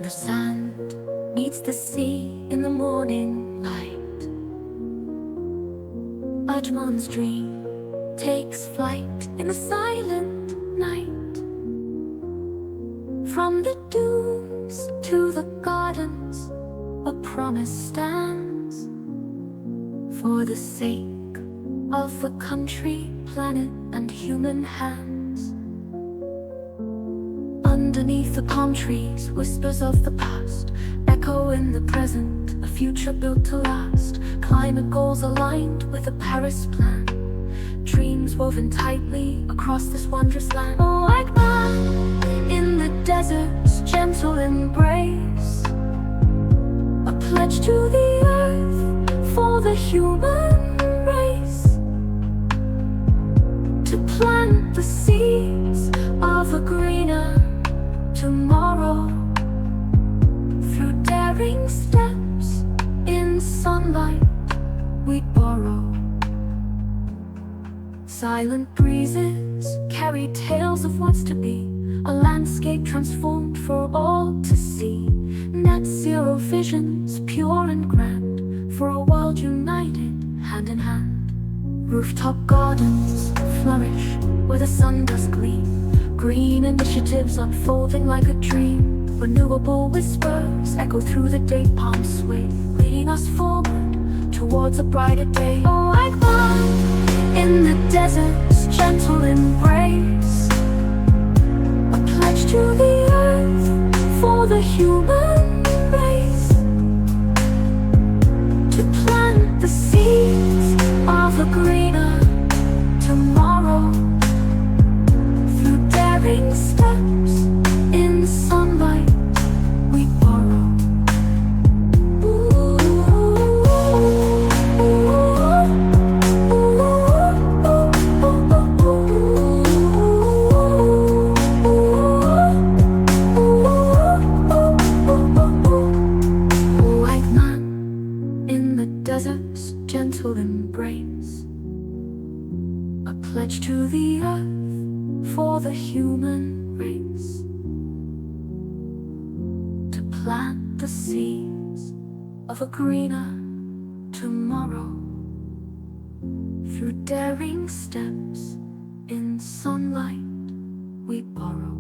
the sand meets the sea in the morning light. Ajman's dream takes flight in the silent night. From the dunes to the gardens, a promise stands for the sake of the country, planet, and human hands. Underneath the palm trees, whispers of the past echo in the present, a future built to last. Climate goals aligned with a Paris plan, dreams woven tightly across this wondrous land. Oh, Ajman, in the desert's gentle embrace, a pledge to the earth for the human race, to plant the seeds of a greener tomorrow. Through daring steps in sunlight we borrow. Silent breezes carry tales of what's to be, a landscape transformed for all to see. Net zero visions, pure and grand, for a world united, hand in hand. Rooftop gardens flourish where the sun does gleam, green initiatives unfolding like a dream. Renewable whispers echo through the day, palms sway, leading us forward towards a brighter day. Oh, Ajman, in the desert's gentle embrace, a pledge to the earth for the human race, to plant the seeds of a greener tomorrow. Through daring steps in sunlight we borrow. Desert's gentle embrace, a pledge to the earth for the human race, to plant the seeds of a greener tomorrow. Through daring steps in sunlight we borrow.